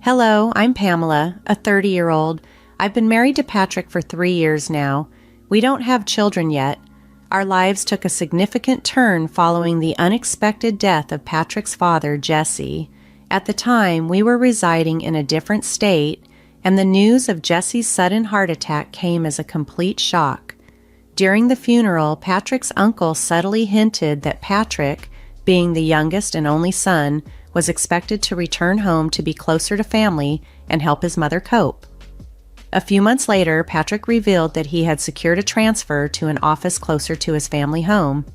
Hello, I'm Pamela, a 30-year-old. I've been married to Patrick for 3 years now. We don't have children yet. Our lives took a significant turn following the unexpected death of Patrick's father, Jesse. At the time, we were residing in a different state, and the news of Jesse's sudden heart attack came as a complete shock. During the funeral, Patrick's uncle subtly hinted that Patrick, being the youngest and only son, was expected to return home to be closer to family and help his mother cope. A few months later, Patrick revealed that he had secured a transfer to an office closer to his family home.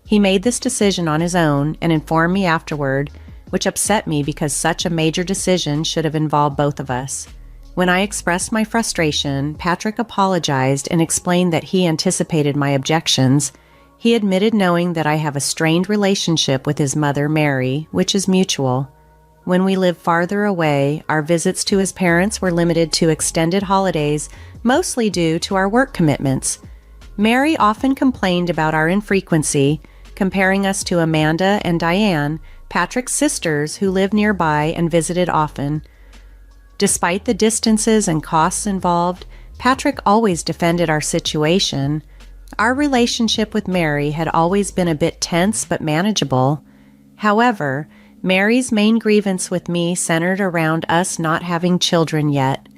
He made this decision on his own and informed me afterward, which upset me because such a major decision should have involved both of us. When I expressed my frustration, Patrick apologized and explained that he anticipated my objections. He admitted knowing that I have a strained relationship with his mother, Mary, which is mutual. When we lived farther away, our visits to his parents were limited to extended holidays, mostly due to our work commitments. Mary often complained about our infrequency, comparing us to Amanda and Diane, Patrick's sisters who lived nearby and visited often. Despite the distances and costs involved, Patrick always defended our situation. Our relationship with Mary had always been a bit tense but manageable. However, Mary's main grievance with me centered around us not having children yet.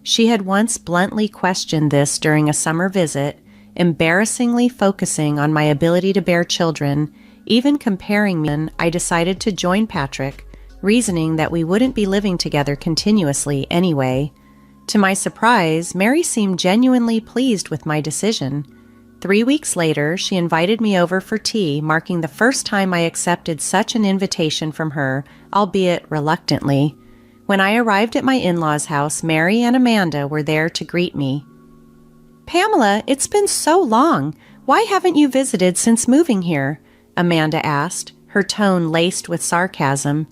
She had once bluntly questioned this during a summer visit, embarrassingly focusing on my ability to bear children, even comparing me. I decided to join Patrick, reasoning that we wouldn't be living together continuously anyway. To my surprise, Mary seemed genuinely pleased with my decision. 3 weeks later, she invited me over for tea, marking the first time I accepted such an invitation from her, albeit reluctantly. When I arrived at my in-laws' house, Mary and Amanda were there to greet me. "Pamela, it's been so long. Why haven't you visited since moving here?" Amanda asked, her tone laced with sarcasm.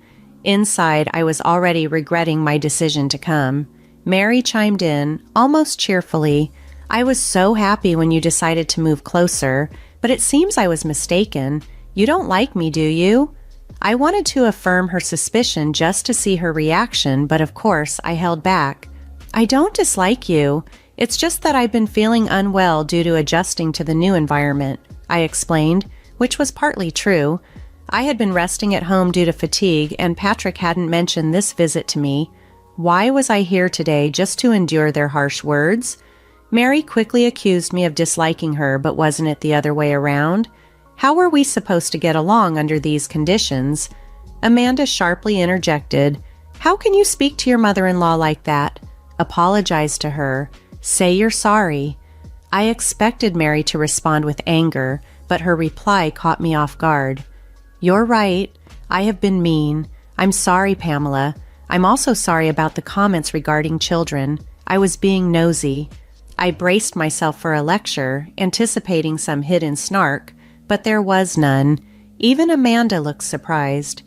Inside, I was already regretting my decision to come. Mary chimed in, almost cheerfully. "I was so happy when you decided to move closer, but it seems I was mistaken. You don't like me, do you?" I wanted to affirm her suspicion just to see her reaction, but of course I held back. "I don't dislike you. It's just that I've been feeling unwell due to adjusting to the new environment," I explained, which was partly true. I had been resting at home due to fatigue, and Patrick hadn't mentioned this visit to me. Why was I here today just to endure their harsh words? Mary quickly accused me of disliking her, but wasn't it the other way around? How were we supposed to get along under these conditions? Amanda sharply interjected, "How can you speak to your mother-in-law like that? Apologize to her. Say you're sorry." I expected Mary to respond with anger, but her reply caught me off guard. "You're right. I have been mean. I'm sorry, Pamela. I'm also sorry about the comments regarding children. I was being nosy." I braced myself for a lecture, anticipating some hidden snark, but there was none. Even Amanda looked surprised.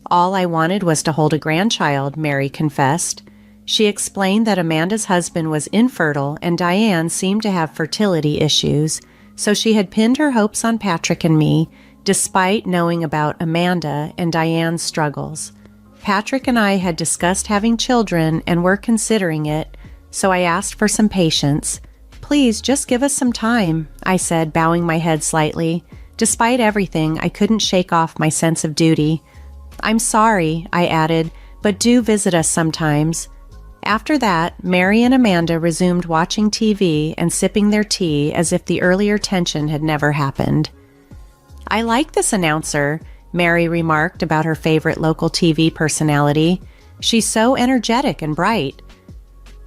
"All I wanted was to hold a grandchild," Mary confessed. She explained that Amanda's husband was infertile and Diane seemed to have fertility issues, so she had pinned her hopes on Patrick and me, despite knowing about Amanda and Diane's struggles. Patrick and I had discussed having children and were considering it, so I asked for some patience. "Please, just give us some time," I said, bowing my head slightly. Despite everything, I couldn't shake off my sense of duty. "I'm sorry," I added, "but do visit us sometimes." After that, Mary and Amanda resumed watching TV and sipping their tea as if the earlier tension had never happened. "I like this announcer," Mary remarked about her favorite local TV personality. "She's so energetic and bright."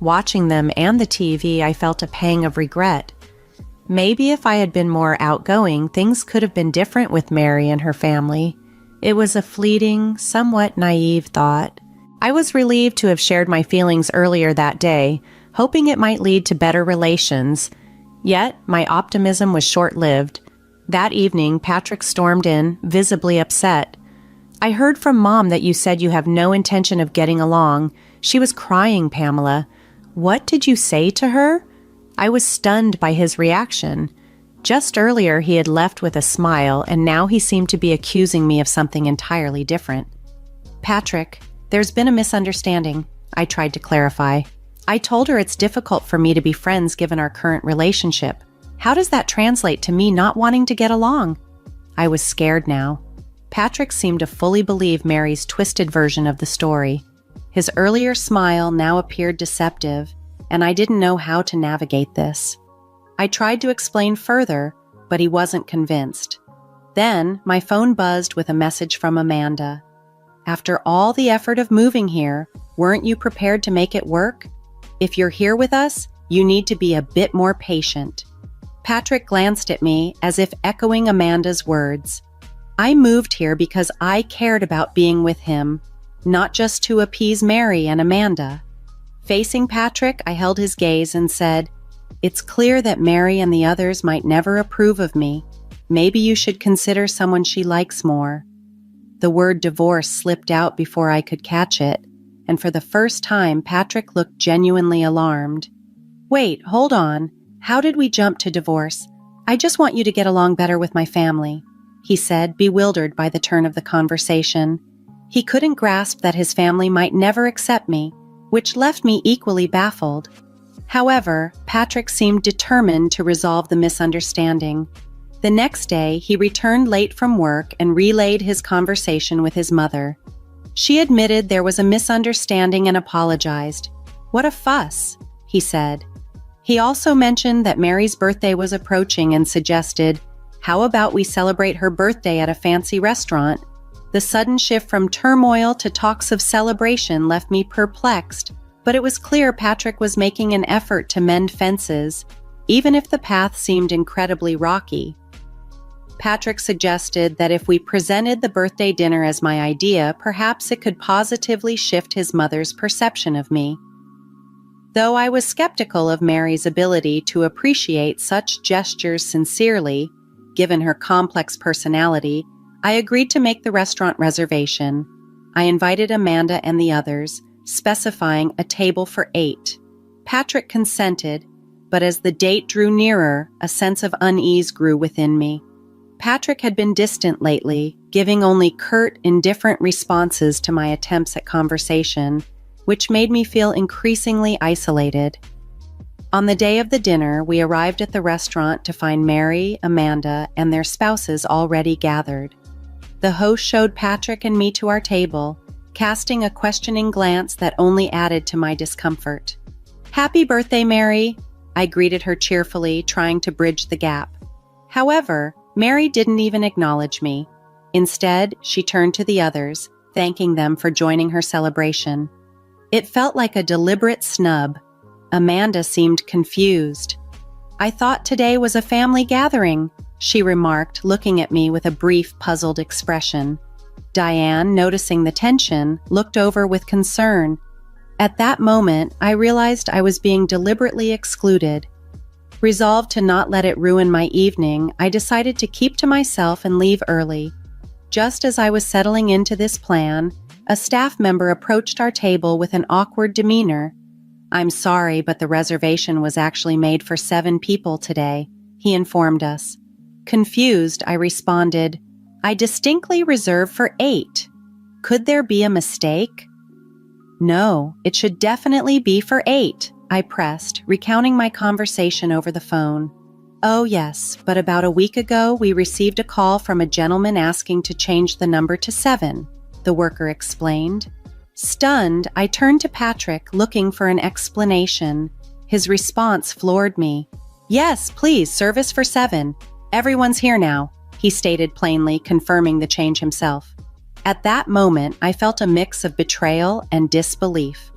Watching them and the TV, I felt a pang of regret. Maybe if I had been more outgoing, things could have been different with Mary and her family. It was a fleeting, somewhat naive thought. I was relieved to have shared my feelings earlier that day, hoping it might lead to better relations. Yet, my optimism was short-lived. That evening, Patrick stormed in, visibly upset. "I heard from Mom that you said you have no intention of getting along. She was crying, Pamela. What did you say to her?" I was stunned by his reaction. Just earlier he had left with a smile, and now he seemed to be accusing me of something entirely different. "Patrick, there's been a misunderstanding. I tried to clarify. I told her it's difficult for me to be friends given our current relationship. How does that translate to me not wanting to get along? I was scared now. Patrick seemed to fully believe Mary's twisted version of the story. His earlier smile now appeared deceptive, and I didn't know how to navigate this. I tried to explain further, but he wasn't convinced. Then, my phone buzzed with a message from Amanda. After all the effort of moving here, weren't you prepared to make it work? If you're here with us, you need to be a bit more patient. Patrick glanced at me as if echoing Amanda's words. I moved here because I cared about being with him, not just to appease Mary and Amanda. Facing Patrick, I held his gaze and said, "It's clear that Mary and the others might never approve of me. Maybe you should consider someone she likes more." The word divorce slipped out before I could catch it, and for the first time, Patrick looked genuinely alarmed. "Wait, hold on. How did we jump to divorce? I just want you to get along better with my family," he said, bewildered by the turn of the conversation. He couldn't grasp that his family might never accept me, which left me equally baffled. However, Patrick seemed determined to resolve the misunderstanding. The next day, he returned late from work and relayed his conversation with his mother. She admitted there was a misunderstanding and apologized. "What a fuss," he said. He also mentioned that Mary's birthday was approaching and suggested, "How about we celebrate her birthday at a fancy restaurant?" The sudden shift from turmoil to talks of celebration left me perplexed, but it was clear Patrick was making an effort to mend fences, even if the path seemed incredibly rocky. Patrick suggested that if we presented the birthday dinner as my idea, perhaps it could positively shift his mother's perception of me. Though I was skeptical of Mary's ability to appreciate such gestures sincerely, given her complex personality, I agreed to make the restaurant reservation. I invited Amanda and the others, specifying a table for 8. Patrick consented, but as the date drew nearer, a sense of unease grew within me. Patrick had been distant lately, giving only curt, indifferent responses to my attempts at conversation, which made me feel increasingly isolated. On the day of the dinner, we arrived at the restaurant to find Mary, Amanda, and their spouses already gathered. The host showed Patrick and me to our table, casting a questioning glance that only added to my discomfort. "Happy birthday, Mary," I greeted her cheerfully, trying to bridge the gap. However, Mary didn't even acknowledge me. Instead, she turned to the others, thanking them for joining her celebration. It felt like a deliberate snub. Amanda seemed confused. "I thought today was a family gathering," she remarked, looking at me with a brief, puzzled expression. Diane, noticing the tension, looked over with concern. At that moment, I realized I was being deliberately excluded. Resolved to not let it ruin my evening, I decided to keep to myself and leave early. Just as I was settling into this plan, a staff member approached our table with an awkward demeanor. "I'm sorry, but the reservation was actually made for 7 people today," he informed us. Confused, I responded, "I distinctly reserved for 8. Could there be a mistake?" "No, it should definitely be for 8, I pressed, recounting my conversation over the phone. "Oh yes, but about a week ago we received a call from a gentleman asking to change the number to 7, the worker explained. Stunned, I turned to Patrick, looking for an explanation. His response floored me. "Yes, please, service for 7. Everyone's here now," he stated plainly, confirming the change himself. At that moment, I felt a mix of betrayal and disbelief.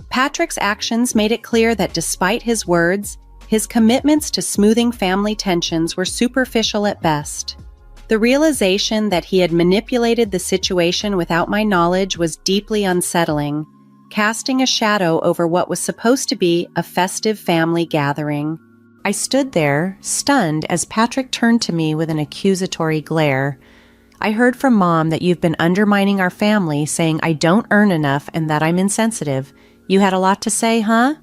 Patrick's actions made it clear that despite his words, his commitments to smoothing family tensions were superficial at best. The realization that he had manipulated the situation without my knowledge was deeply unsettling, casting a shadow over what was supposed to be a festive family gathering. I stood there, stunned, as Patrick turned to me with an accusatory glare. "I heard from Mom that you've been undermining our family, saying I don't earn enough and that I'm insensitive. You had a lot to say, huh?"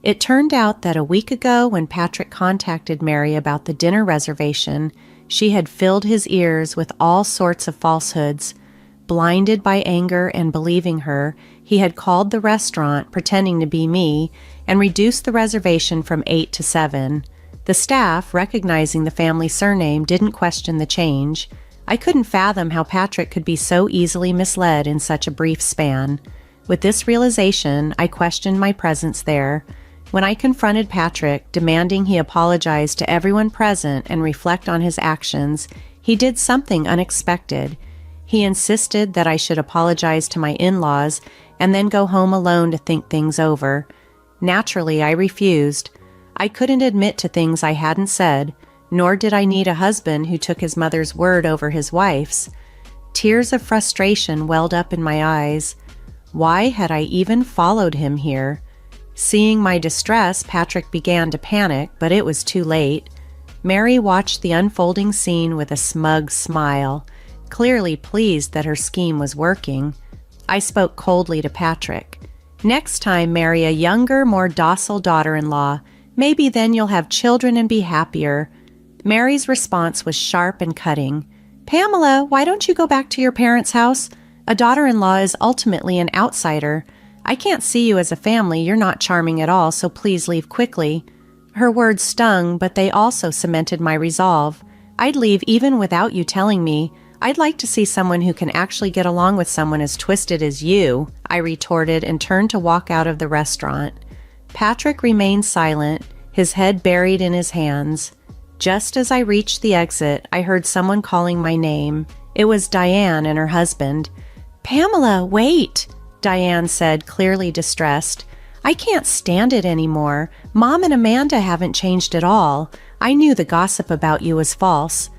It turned out that a week ago, when Patrick contacted Mary about the dinner reservation, she had filled his ears with all sorts of falsehoods. Blinded by anger and believing her, he had called the restaurant, pretending to be me, and reduced the reservation from 8 to 7. The staff, recognizing the family surname, didn't question the change. I couldn't fathom how Patrick could be so easily misled in such a brief span. With this realization, I questioned my presence there. When I confronted Patrick, demanding he apologize to everyone present and reflect on his actions, he did something unexpected. He insisted that I should apologize to my in-laws and then go home alone to think things over. Naturally, I refused. I couldn't admit to things I hadn't said, nor did I need a husband who took his mother's word over his wife's. Tears of frustration welled up in my eyes. Why had I even followed him here? Seeing my distress, Patrick began to panic, but it was too late. Mary watched the unfolding scene with a smug smile, clearly pleased that her scheme was working. I spoke coldly to Patrick. "Next time, marry a younger, more docile daughter-in-law. Maybe then you'll have children and be happier." Mary's response was sharp and cutting. "Pamela, why don't you go back to your parents' house? A daughter-in-law is ultimately an outsider. I can't see you as a family. You're not charming at all, so please leave quickly." Her words stung, but they also cemented my resolve. "I'd leave even without you telling me. I'd like to see someone who can actually get along with someone as twisted as you," I retorted and turned to walk out of the restaurant. Patrick remained silent, his head buried in his hands. Just as I reached the exit, I heard someone calling my name. It was Diane and her husband. "Pamela, wait," Diane said, clearly distressed. "I can't stand it anymore. Mom and Amanda haven't changed at all. I knew the gossip about you was false."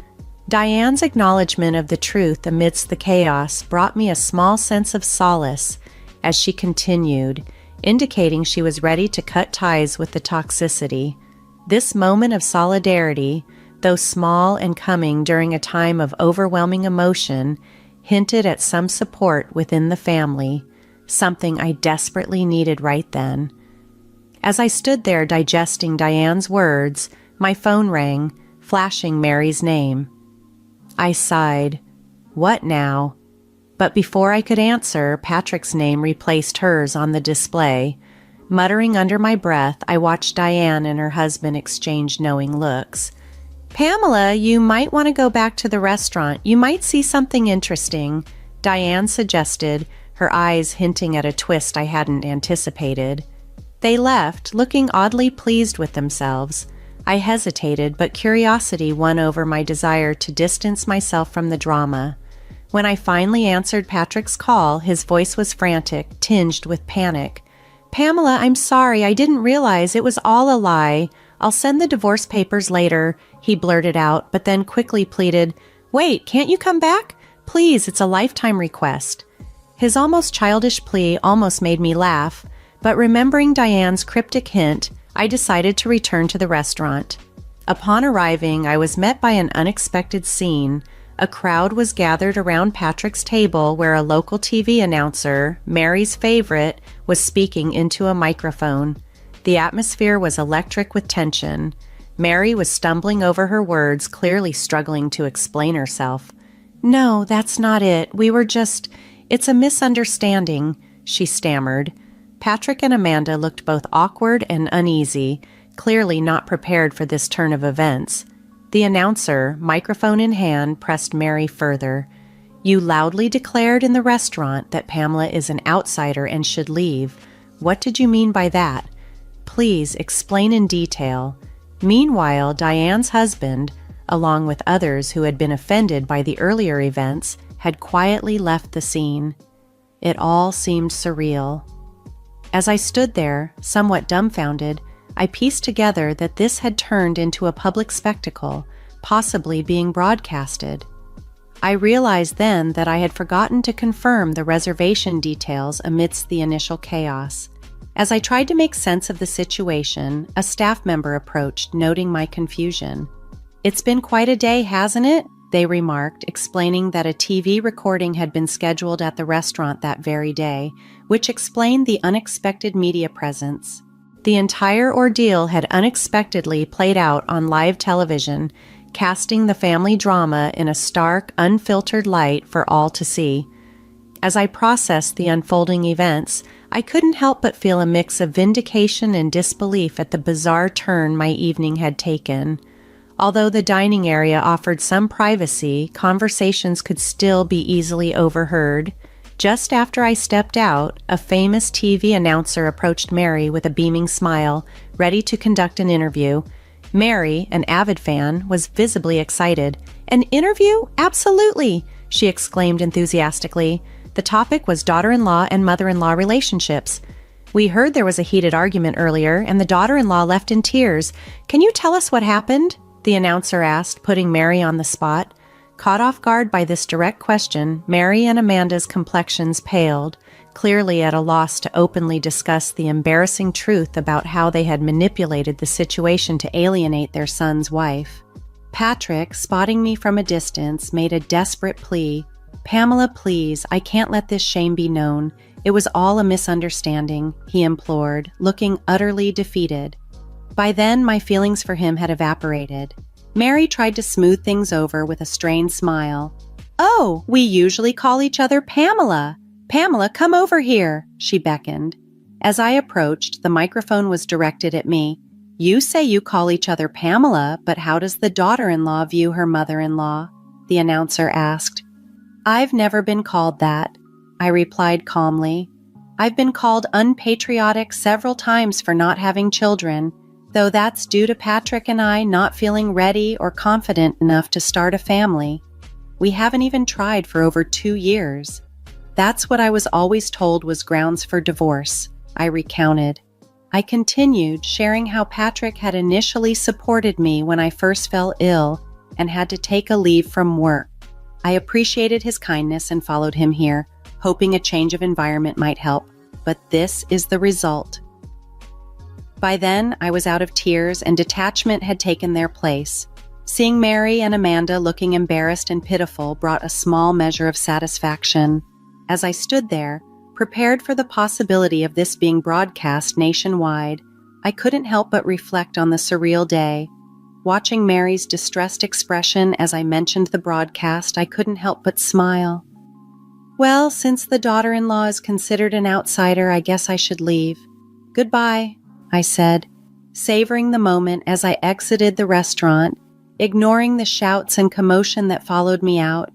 Diane's acknowledgement of the truth amidst the chaos brought me a small sense of solace as she continued, indicating she was ready to cut ties with the toxicity. This moment of solidarity, though small and coming during a time of overwhelming emotion, hinted at some support within the family, something I desperately needed right then. As I stood there digesting Diane's words, my phone rang, flashing Mary's name. I sighed. What now? But before I could answer, Patrick's name replaced hers on the display. Muttering under my breath, I watched Diane and her husband exchange knowing looks. "Pamela, you might want to go back to the restaurant. You might see something interesting," Diane suggested, her eyes hinting at a twist I hadn't anticipated. They left, looking oddly pleased with themselves. I hesitated, but curiosity won over my desire to distance myself from the drama. When I finally answered Patrick's call, his voice was frantic, tinged with panic. "Pamela, I'm sorry. I didn't realize it was all a lie. I'll send the divorce papers later," he blurted out, but then quickly pleaded, "Wait, can't you come back? Please, it's a lifetime request." His almost childish plea almost made me laugh, but remembering Diane's cryptic hint, I decided to return to the restaurant. Upon arriving, I was met by an unexpected scene. A crowd was gathered around Patrick's table where a local TV announcer, Mary's favorite, was speaking into a microphone. The atmosphere was electric with tension. Mary was stumbling over her words, clearly struggling to explain herself. "No, that's not it. It's a misunderstanding," she stammered. Patrick and Amanda looked both awkward and uneasy, clearly not prepared for this turn of events. The announcer, microphone in hand, pressed Mary further. "You loudly declared in the restaurant that Pamela is an outsider and should leave. What did you mean by that? Please explain in detail." Meanwhile, Diane's husband, along with others who had been offended by the earlier events, had quietly left the scene. It all seemed surreal. As I stood there, somewhat dumbfounded, I pieced together that this had turned into a public spectacle, possibly being broadcasted. I realized then that I had forgotten to confirm the reservation details amidst the initial chaos. As I tried to make sense of the situation, a staff member approached, noting my confusion. "It's been quite a day, hasn't it?" they remarked, explaining that a TV recording had been scheduled at the restaurant that very day, which explained the unexpected media presence. The entire ordeal had unexpectedly played out on live television, casting the family drama in a stark, unfiltered light for all to see. As I processed the unfolding events, I couldn't help but feel a mix of vindication and disbelief at the bizarre turn my evening had taken. Although the dining area offered some privacy, conversations could still be easily overheard. Just after I stepped out, a famous TV announcer approached Mary with a beaming smile, ready to conduct an interview. Mary, an avid fan, was visibly excited. "An interview? Absolutely!" she exclaimed enthusiastically. The topic was daughter-in-law and mother-in-law relationships. "We heard there was a heated argument earlier, and the daughter-in-law left in tears. Can you tell us what happened?" the announcer asked, putting Mary on the spot. Caught off guard by this direct question, Mary and Amanda's complexions paled, clearly at a loss to openly discuss the embarrassing truth about how they had manipulated the situation to alienate their son's wife. Patrick, spotting me from a distance, made a desperate plea. "Pamela, please, I can't let this shame be known. It was all a misunderstanding," he implored, looking utterly defeated. By then, my feelings for him had evaporated. Mary tried to smooth things over with a strained smile. "Oh, we usually call each other Pamela. Pamela, come over here," she beckoned. As I approached, the microphone was directed at me. "You say you call each other Pamela, but how does the daughter-in-law view her mother-in-law?" the announcer asked. "I've never been called that," I replied calmly. "I've been called unpatriotic several times for not having children, though that's due to Patrick and I not feeling ready or confident enough to start a family. We haven't even tried for over 2 years. That's what I was always told was grounds for divorce," I recounted. I continued, sharing how Patrick had initially supported me when I first fell ill and had to take a leave from work. I appreciated his kindness and followed him here, hoping a change of environment might help, but this is the result. By then, I was out of tears and detachment had taken their place. Seeing Mary and Amanda looking embarrassed and pitiful brought a small measure of satisfaction. As I stood there, prepared for the possibility of this being broadcast nationwide, I couldn't help but reflect on the surreal day. Watching Mary's distressed expression as I mentioned the broadcast, I couldn't help but smile. "Well, since the daughter-in-law is considered an outsider, I guess I should leave. Goodbye," I said, savoring the moment as I exited the restaurant, ignoring the shouts and commotion that followed me out.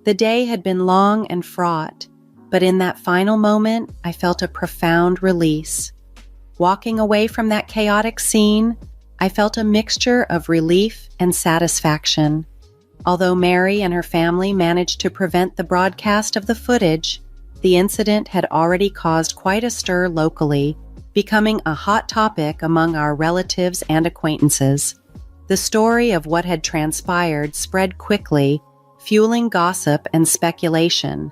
The day had been long and fraught, but in that final moment, I felt a profound release. Walking away from that chaotic scene, I felt a mixture of relief and satisfaction. Although Mary and her family managed to prevent the broadcast of the footage, the incident had already caused quite a stir locally, becoming a hot topic among our relatives and acquaintances. The story of what had transpired spread quickly, fueling gossip and speculation.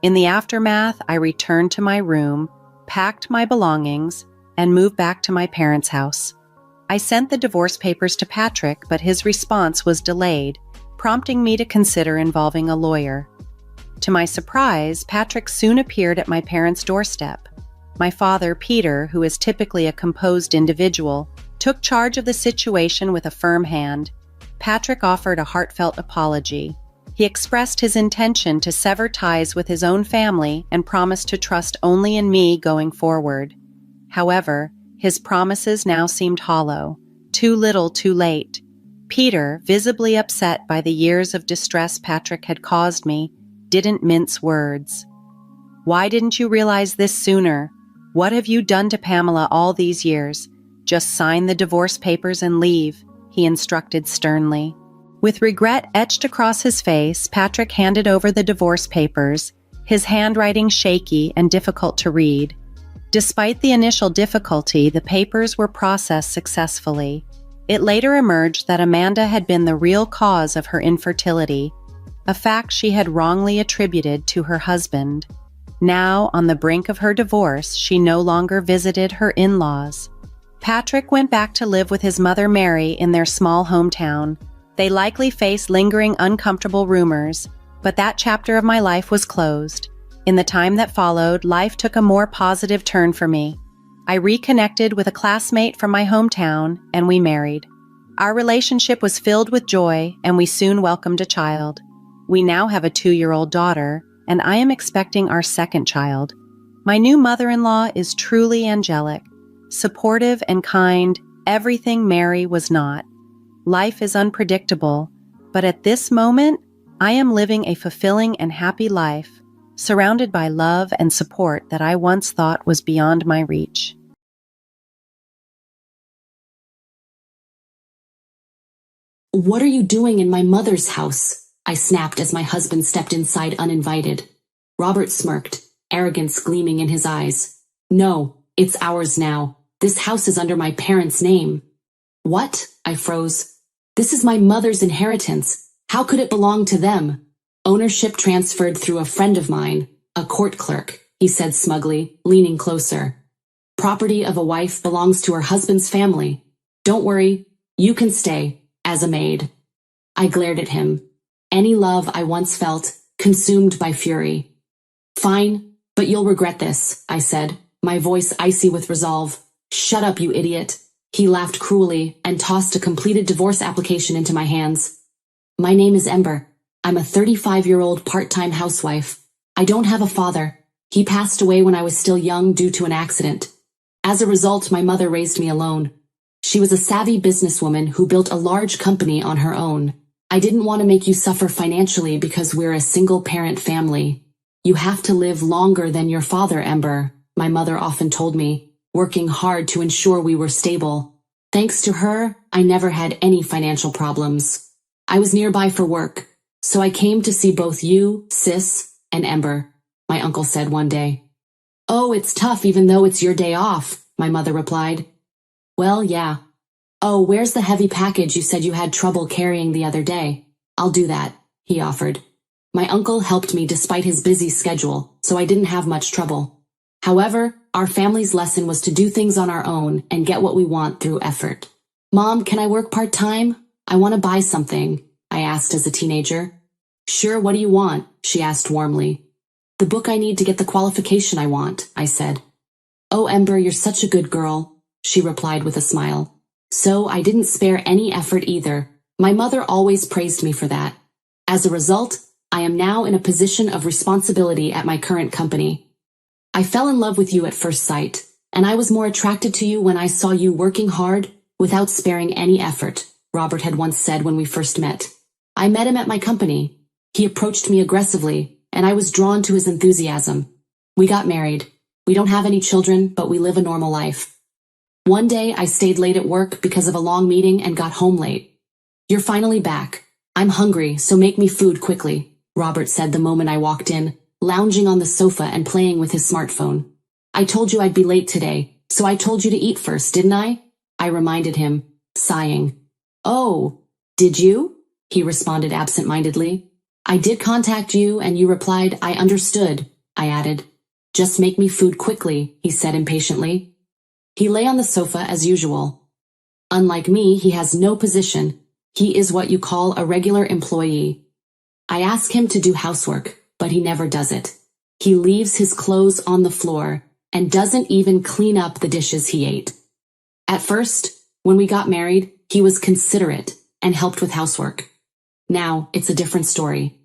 In the aftermath, I returned to my room, packed my belongings, and moved back to my parents' house. I sent the divorce papers to Patrick, but his response was delayed, prompting me to consider involving a lawyer. To my surprise, Patrick soon appeared at my parents' doorstep. My father, Peter, who is typically a composed individual, took charge of the situation with a firm hand. Patrick offered a heartfelt apology. He expressed his intention to sever ties with his own family and promised to trust only in me going forward. However, his promises now seemed hollow. Too little, too late. Peter, visibly upset by the years of distress Patrick had caused me, didn't mince words. "Why didn't you realize this sooner? What have you done to Pamela all these years? Just sign the divorce papers and leave," he instructed sternly. With regret etched across his face, Patrick handed over the divorce papers, his handwriting shaky and difficult to read. Despite the initial difficulty, the papers were processed successfully. It later emerged that Amanda had been the real cause of her infertility, a fact she had wrongly attributed to her husband. Now, on the brink of her divorce, she no longer visited her in-laws. Patrick went back to live with his mother Mary in their small hometown. They likely faced lingering uncomfortable rumors, but that chapter of my life was closed. In the time that followed, life took a more positive turn for me. I reconnected with a classmate from my hometown, and we married. Our relationship was filled with joy, and we soon welcomed a child. We now have a 2-year-old daughter, and I am expecting our second child. My new mother-in-law is truly angelic, supportive and kind, everything Mary was not. Life is unpredictable, but at this moment, I am living a fulfilling and happy life, surrounded by love and support that I once thought was beyond my reach. "What are you doing in my mother's house?" I snapped as my husband stepped inside uninvited. Robert smirked, arrogance gleaming in his eyes. "No, it's ours now. This house is under my parents' name." "What?" I froze. "This is my mother's inheritance. How could it belong to them?" "Ownership transferred through a friend of mine, a court clerk," he said smugly, leaning closer. "Property of a wife belongs to her husband's family. Don't worry, you can stay, as a maid." I glared at him. Any love I once felt, consumed by fury. "Fine, but you'll regret this," I said, my voice icy with resolve. "Shut up, you idiot." He laughed cruelly and tossed a completed divorce application into my hands. "My name is Ember. I'm a 35-year-old part-time housewife. I don't have a father. He passed away when I was still young due to an accident. As a result, my mother raised me alone. She was a savvy businesswoman who built a large company on her own. I didn't want to make you suffer financially because we're a single-parent family. You have to live longer than your father, Ember," my mother often told me, working hard to ensure we were stable. Thanks to her, I never had any financial problems. I was nearby for work, so I came to see both you, sis, and Ember, my uncle said one day. "Oh, it's tough even though it's your day off," my mother replied. "Well, yeah. Oh, where's the heavy package you said you had trouble carrying the other day?" "I'll do that," he offered. My uncle helped me despite his busy schedule, so I didn't have much trouble. However, our family's lesson was to do things on our own and get what we want through effort. "Mom, can I work part-time? I want to buy something," I asked as a teenager. "Sure, what do you want?" she asked warmly. "The book I need to get the qualification I want," I said. "Oh, Ember, you're such a good girl," she replied with a smile. So I didn't spare any effort either. My mother always praised me for that. As a result, I am now in a position of responsibility at my current company. "I fell in love with you at first sight, and I was more attracted to you when I saw you working hard without sparing any effort," Robert had once said when we first met. I met him at my company. He approached me aggressively, and I was drawn to his enthusiasm. We got married. We don't have any children, but we live a normal life. One day I stayed late at work because of a long meeting and got home late. "You're finally back. I'm hungry, so make me food quickly," Robert said the moment I walked in, lounging on the sofa and playing with his smartphone. "I told you I'd be late today, so I told you to eat first, didn't I?" I reminded him, sighing. "Oh, did you?" he responded absent-mindedly. "I did contact you and you replied, 'I understood,'" I added. "Just make me food quickly," he said impatiently. He lay on the sofa as usual. Unlike me, he has no position. He is what you call a regular employee. I ask him to do housework, but he never does it. He leaves his clothes on the floor and doesn't even clean up the dishes he ate. At first, when we got married, he was considerate and helped with housework. Now, it's a different story.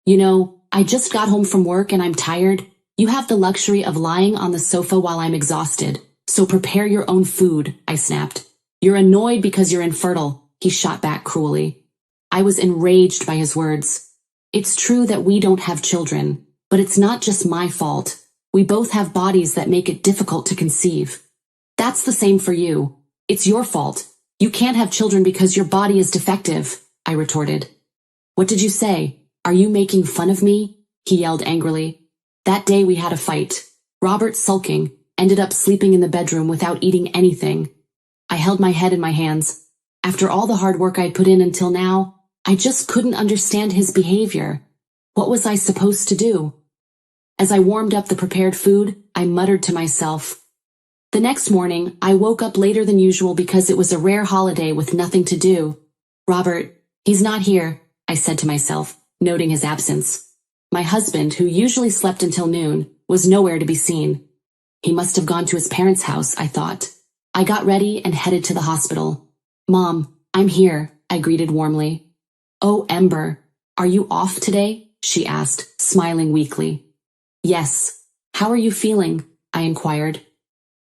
"You know, I just got home from work and I'm tired. You have the luxury of lying on the sofa while I'm exhausted. So prepare your own food," I snapped. "You're annoyed because you're infertile," he shot back cruelly. I was enraged by his words. It's true that we don't have children, but it's not just my fault. We both have bodies that make it difficult to conceive. That's the same for you. It's your fault. You can't have children because your body is defective, I retorted. "What did you say? Are you making fun of me?" he yelled angrily. That day we had a fight. Robert, sulking, ended up sleeping in the bedroom without eating anything. I held my head in my hands. After all the hard work I'd put in until now, I just couldn't understand his behavior. What was I supposed to do? As I warmed up the prepared food, I muttered to myself. The next morning, I woke up later than usual because it was a rare holiday with nothing to do. "Robert, he's not here," I said to myself, noting his absence. My husband, who usually slept until noon, was nowhere to be seen. He must have gone to his parents' house, I thought. I got ready and headed to the hospital. "Mom, I'm here," I greeted warmly. "Oh, Ember, are you off today?" she asked, smiling weakly. Yes. How are you feeling? I inquired.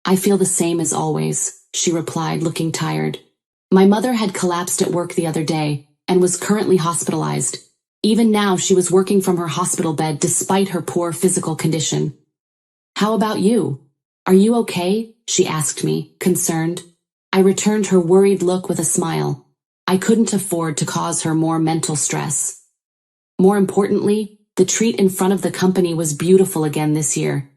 I feel the same as always, she replied, looking tired. My mother had collapsed at work the other day and was currently hospitalized. Even now she was working from her hospital bed despite her poor physical condition. How about you? Are you okay? She asked me, concerned. I returned her worried look with a smile. I couldn't afford to cause her more mental stress. More importantly, the treat in front of the company was beautiful again this year.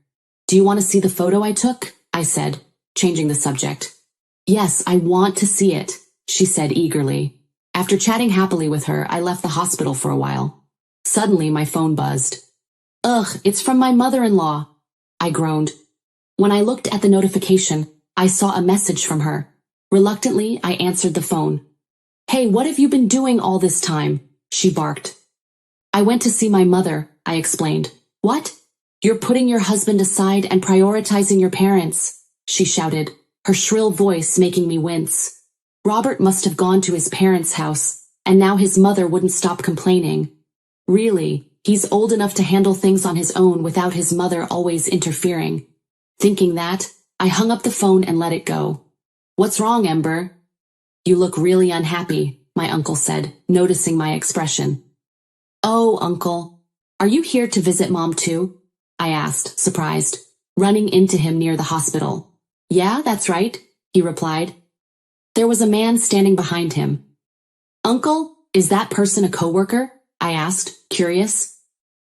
Do you want to see the photo I took? I said, changing the subject. Yes, I want to see it, she said eagerly. After chatting happily with her, I left the hospital for a while. Suddenly, my phone buzzed. Ugh, it's from my mother-in-law, I groaned. When I looked at the notification, I saw a message from her. Reluctantly, I answered the phone. Hey, what have you been doing all this time? She barked. I went to see my mother, I explained. What? You're putting your husband aside and prioritizing your parents, she shouted, her shrill voice making me wince. Robert must have gone to his parents' house, and now his mother wouldn't stop complaining. Really, he's old enough to handle things on his own without his mother always interfering. Thinking that, I hung up the phone and let it go. What's wrong, Ember? You look really unhappy, my uncle said, noticing my expression. Oh, Uncle, are you here to visit Mom too? I asked, surprised, running into him near the hospital. Yeah, that's right, he replied. There was a man standing behind him. Uncle, is that person a coworker? I asked, curious.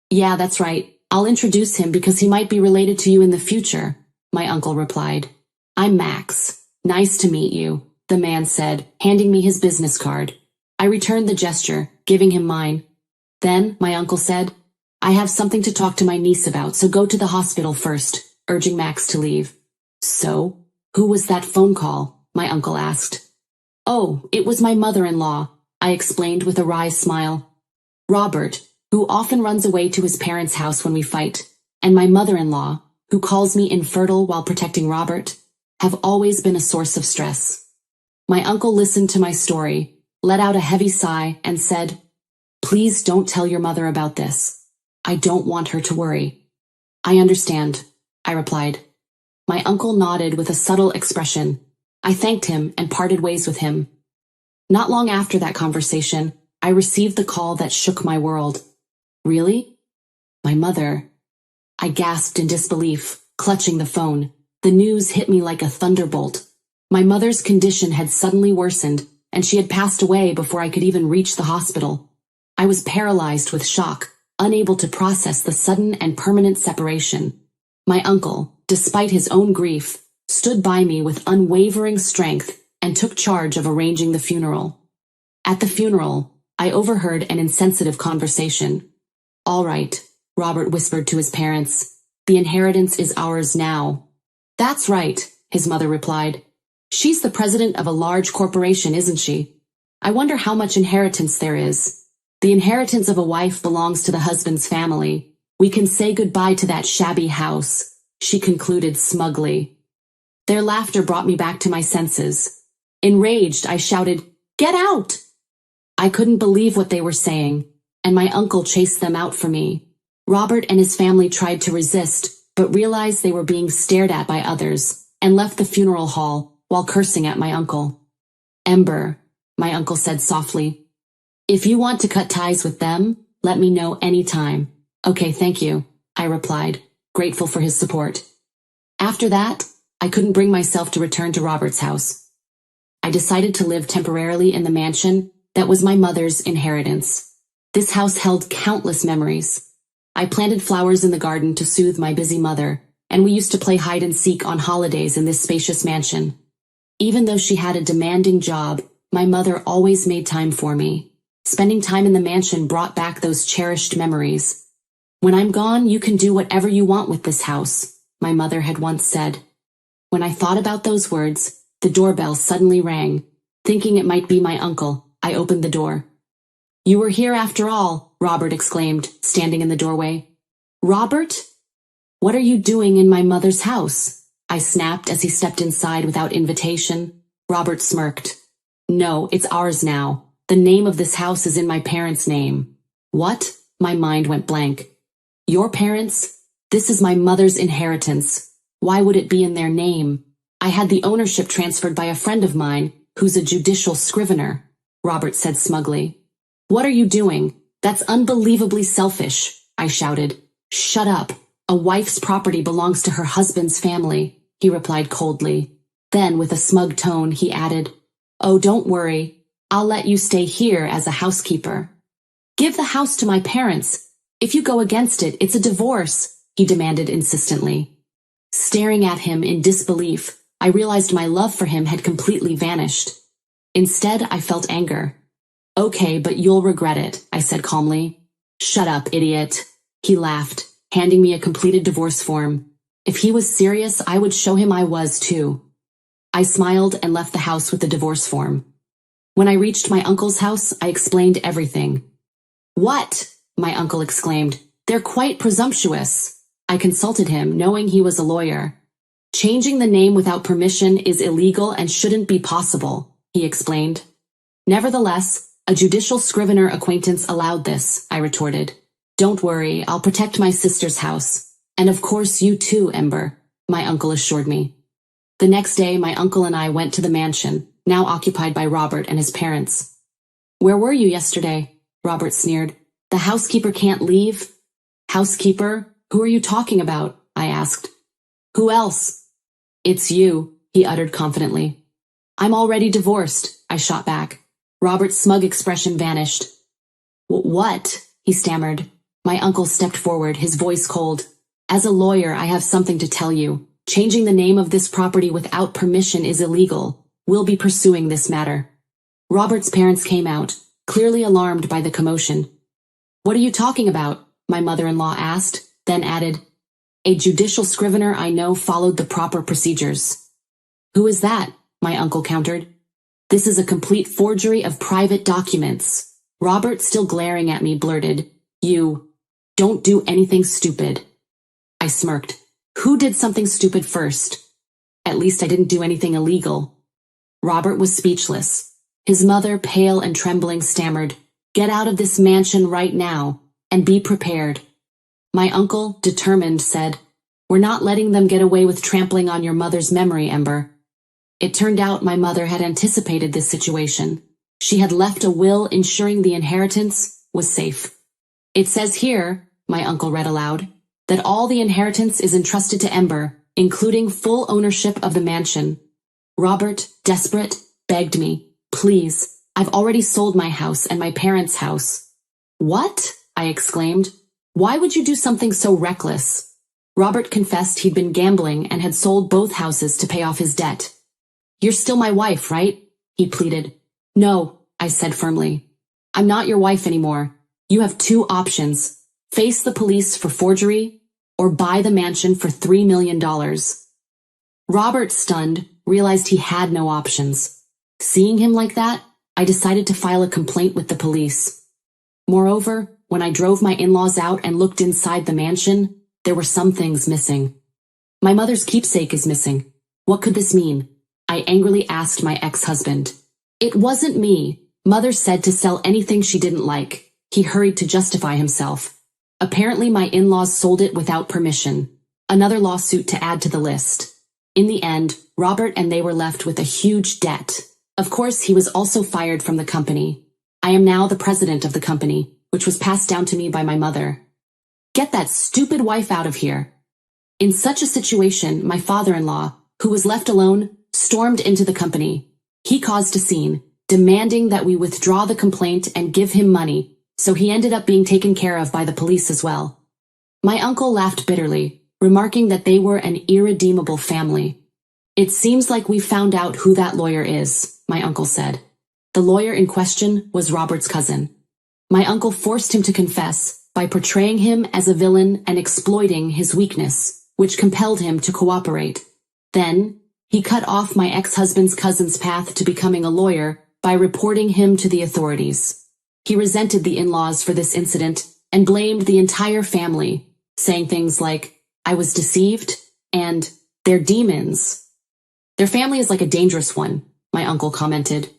Yeah, that's right. I'll introduce him because he might be related to you in the future, my uncle replied. I'm Max. Nice to meet you, the man said, handing me his business card. I returned the gesture, giving him mine. Then, my uncle said, I have something to talk to my niece about, so go to the hospital first, urging Max to leave. So, who was that phone call? My uncle asked. Oh, it was my mother-in-law, I explained with a wry smile. Robert, who often runs away to his parents' house when we fight, and my mother-in-law, who calls me infertile while protecting Robert, have always been a source of stress. My uncle listened to my story, let out a heavy sigh, and said, Please don't tell your mother about this. I don't want her to worry. I understand, I replied. My uncle nodded with a subtle expression. I thanked him and parted ways with him. Not long after that conversation, I received the call that shook my world. Really? My mother. I gasped in disbelief, clutching the phone. The news hit me like a thunderbolt. My mother's condition had suddenly worsened, and she had passed away before I could even reach the hospital. I was paralyzed with shock, unable to process the sudden and permanent separation. My uncle, despite his own grief, stood by me with unwavering strength and took charge of arranging the funeral. At the funeral, I overheard an insensitive conversation. All right, Robert whispered to his parents. The inheritance is ours now. That's right, his mother replied. She's the president of a large corporation, isn't she? I wonder how much inheritance there is. The inheritance of a wife belongs to the husband's family. We can say goodbye to that shabby house, she concluded smugly. Their laughter brought me back to my senses. Enraged, I shouted, Get out! I couldn't believe what they were saying, and my uncle chased them out for me. Robert and his family tried to resist, but realized they were being stared at by others, and left the funeral hall while cursing at my uncle. Ember, my uncle said softly. If you want to cut ties with them, let me know anytime. Okay, thank you, I replied, grateful for his support. After that, I couldn't bring myself to return to Robert's house. I decided to live temporarily in the mansion that was my mother's inheritance. This house held countless memories. I planted flowers in the garden to soothe my busy mother, and we used to play hide and seek on holidays in this spacious mansion. Even though she had a demanding job, my mother always made time for me. Spending time in the mansion brought back those cherished memories. When I'm gone, you can do whatever you want with this house, my mother had once said. When I thought about those words, the doorbell suddenly rang. Thinking it might be my uncle, I opened the door. You were here after all, Robert exclaimed, standing in the doorway. Robert? What are you doing in my mother's house? I snapped as he stepped inside without invitation. Robert smirked. No, it's ours now. The name of this house is in my parents' name. What? My mind went blank. Your parents? This is my mother's inheritance. Why would it be in their name? I had the ownership transferred by a friend of mine, who's a judicial scrivener, Robert said smugly. What are you doing? That's unbelievably selfish, I shouted. Shut up. A wife's property belongs to her husband's family, he replied coldly. Then, with a smug tone, he added, Oh, don't worry. I'll let you stay here as a housekeeper. Give the house to my parents. If you go against it, it's a divorce, he demanded insistently. Staring at him in disbelief, I realized my love for him had completely vanished. Instead, I felt anger. Okay, but you'll regret it, I said calmly. Shut up, idiot. He laughed, handing me a completed divorce form. If he was serious, I would show him I was too. I smiled and left the house with the divorce form. When I reached my uncle's house, I explained everything. What? My uncle exclaimed. They're quite presumptuous. I consulted him, knowing he was a lawyer. Changing the name without permission is illegal and shouldn't be possible, he explained. Nevertheless, a judicial scrivener acquaintance allowed this, I retorted. Don't worry, I'll protect my sister's house. And of course you too, Ember, my uncle assured me. The next day, my uncle and I went to the mansion, now occupied by Robert and his parents. Where were you yesterday? Robert sneered. The housekeeper can't leave? Housekeeper? Who are you talking about? I asked. Who else? It's you, he uttered confidently. I'm already divorced, I shot back. Robert's smug expression vanished. What? He stammered. My uncle stepped forward, his voice cold. As a lawyer, I have something to tell you. Changing the name of this property without permission is illegal. We'll be pursuing this matter. Robert's parents came out, clearly alarmed by the commotion. What are you talking about? My mother-in-law asked, then added, A judicial scrivener I know followed the proper procedures. Who is that? My uncle countered. This is a complete forgery of private documents. Robert, still glaring at me, blurted, You don't do anything stupid. I smirked. Who did something stupid first? At least I didn't do anything illegal. Robert was speechless. His mother, pale and trembling, stammered, Get out of this mansion right now, and be prepared. My uncle, determined, said, We're not letting them get away with trampling on your mother's memory, Ember. It turned out my mother had anticipated this situation. She had left a will ensuring the inheritance was safe. It says here, my uncle read aloud, that all the inheritance is entrusted to Ember, including full ownership of the mansion. Robert, desperate, begged me, Please, I've already sold my house and my parents' house. What? I exclaimed. Why would you do something so reckless? Robert confessed he'd been gambling and had sold both houses to pay off his debt. You're still my wife, right? He pleaded. No, I said firmly. I'm not your wife anymore. You have two options. Face the police for forgery or buy the mansion for $3 million. Robert, stunned, realized he had no options. Seeing him like that, I decided to file a complaint with the police. Moreover, when I drove my in-laws out and looked inside the mansion, there were some things missing. My mother's keepsake is missing. What could this mean? I angrily asked my ex-husband. It wasn't me. Mother said to sell anything she didn't like. He hurried to justify himself. Apparently my in-laws sold it without permission. Another lawsuit to add to the list. In the end, Robert and they were left with a huge debt. Of course, he was also fired from the company. I am now the president of the company, which was passed down to me by my mother. Get that stupid wife out of here. In such a situation, my father-in-law, who was left alone, stormed into the company. He caused a scene, demanding that we withdraw the complaint and give him money, so he ended up being taken care of by the police as well. My uncle laughed bitterly, remarking that they were an irredeemable family. It seems like we found out who that lawyer is, my uncle said. The lawyer in question was Robert's cousin. My uncle forced him to confess by portraying him as a villain and exploiting his weakness, which compelled him to cooperate. Then, he cut off my ex-husband's cousin's path to becoming a lawyer by reporting him to the authorities. He resented the in-laws for this incident and blamed the entire family, saying things like, I was deceived, and they're demons. Their family is like a dangerous one, my uncle commented.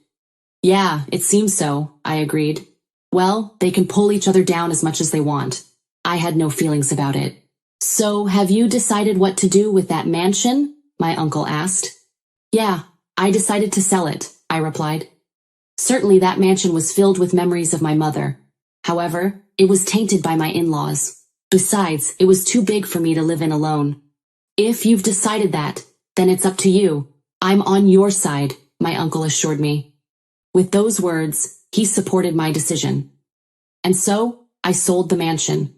Yeah, it seems so, I agreed. Well, they can pull each other down as much as they want. I had no feelings about it. So, have you decided what to do with that mansion? My uncle asked. Yeah, I decided to sell it, I replied. Certainly that mansion was filled with memories of my mother. However, it was tainted by my in-laws. Besides, it was too big for me to live in alone. If you've decided that, then it's up to you. I'm on your side, my uncle assured me. With those words, he supported my decision. And so, I sold the mansion.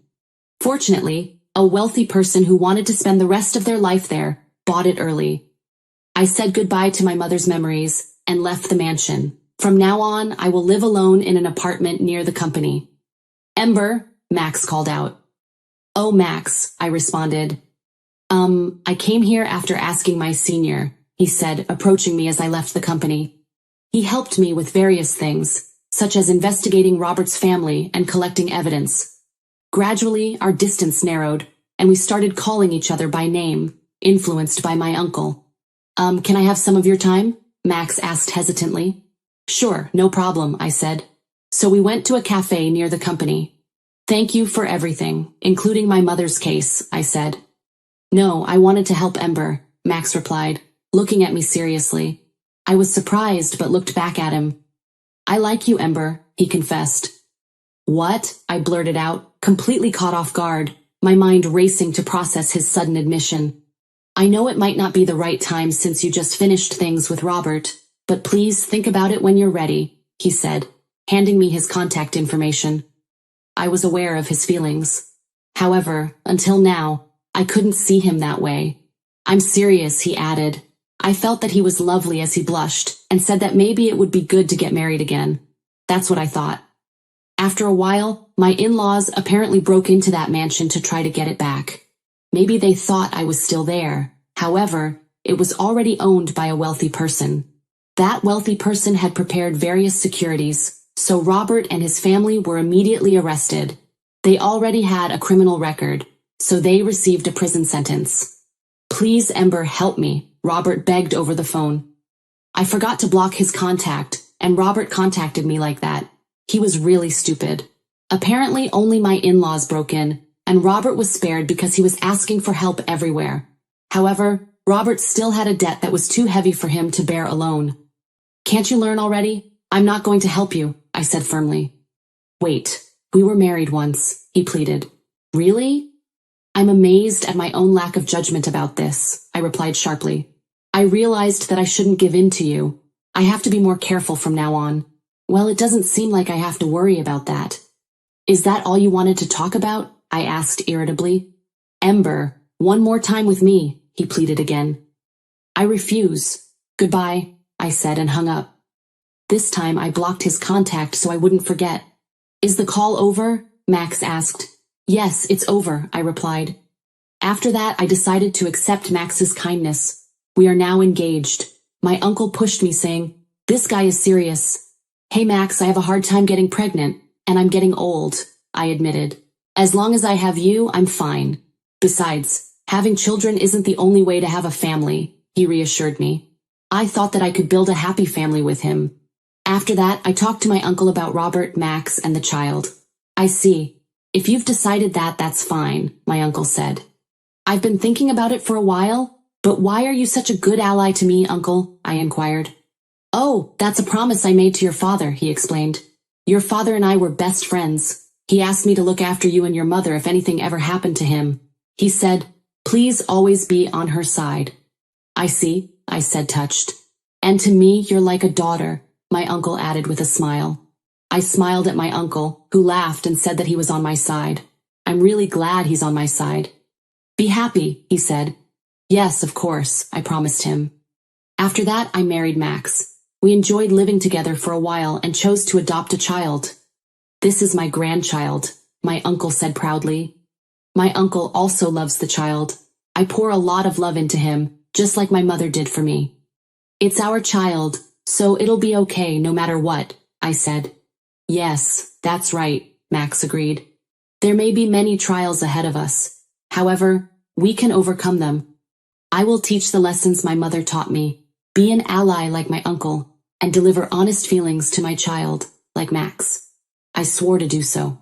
Fortunately, a wealthy person who wanted to spend the rest of their life there bought it early. I said goodbye to my mother's memories and left the mansion. From now on, I will live alone in an apartment near the company. Ember, Max called out. Oh, Max, I responded. I came here after asking my senior, he said, approaching me as I left the company. He helped me with various things, such as investigating Robert's family and collecting evidence. Gradually, our distance narrowed, and we started calling each other by name, influenced by my uncle. Can I have some of your time? Max asked hesitantly. Sure, no problem, I said. So we went to a cafe near the company. Thank you for everything, including my mother's case, I said. No, I wanted to help Ember, Max replied, looking at me seriously. I was surprised but looked back at him. I like you, Ember, he confessed. What? I blurted out, completely caught off guard, my mind racing to process his sudden admission. I know it might not be the right time since you just finished things with Robert, but please think about it when you're ready, he said, handing me his contact information. I was aware of his feelings. However, until now, I couldn't see him that way. I'm serious, he added. I felt that he was lovely as he blushed, and said that maybe it would be good to get married again. That's what I thought. After a while, my in-laws apparently broke into that mansion to try to get it back. Maybe they thought I was still there. However, it was already owned by a wealthy person. That wealthy person had prepared various securities, so Robert and his family were immediately arrested. They already had a criminal record, so they received a prison sentence. Please, Ember, help me, Robert begged over the phone. I forgot to block his contact, and Robert contacted me like that. He was really stupid. Apparently only my in-laws broke in, and Robert was spared because he was asking for help everywhere. However, Robert still had a debt that was too heavy for him to bear alone. Can't you learn already? I'm not going to help you, I said firmly. Wait, we were married once, he pleaded. Really? I'm amazed at my own lack of judgment about this, I replied sharply. I realized that I shouldn't give in to you. I have to be more careful from now on. Well, it doesn't seem like I have to worry about that. Is that all you wanted to talk about? I asked irritably. Ember, one more time with me, he pleaded again. I refuse. Goodbye, I said and hung up. This time I blocked his contact so I wouldn't forget. Is the call over? Max asked. Yes, it's over, I replied. After that, I decided to accept Max's kindness. We are now engaged. My uncle pushed me, saying, This guy is serious. Hey Max, I have a hard time getting pregnant, and I'm getting old, I admitted. As long as I have you, I'm fine. Besides, having children isn't the only way to have a family, he reassured me. I thought that I could build a happy family with him. After that, I talked to my uncle about Robert, Max, and the child. I see. If you've decided that, that's fine, my uncle said. I've been thinking about it for a while, but why are you such a good ally to me, Uncle? I inquired. Oh, that's a promise I made to your father, he explained. Your father and I were best friends. He asked me to look after you and your mother if anything ever happened to him. He said, please always be on her side. I see, I said, touched. And to me, you're like a daughter, my uncle added with a smile. I smiled at my uncle, who laughed and said that he was on my side. I'm really glad he's on my side. Be happy, he said. Yes, of course, I promised him. After that, I married Max. We enjoyed living together for a while and chose to adopt a child. This is my grandchild, my uncle said proudly. My uncle also loves the child. I pour a lot of love into him, just like my mother did for me. It's our child, so it'll be okay no matter what, I said. Yes, that's right, Max agreed. There may be many trials ahead of us. However, we can overcome them. I will teach the lessons my mother taught me, be an ally like my uncle, and deliver honest feelings to my child, like Max. I swore to do so.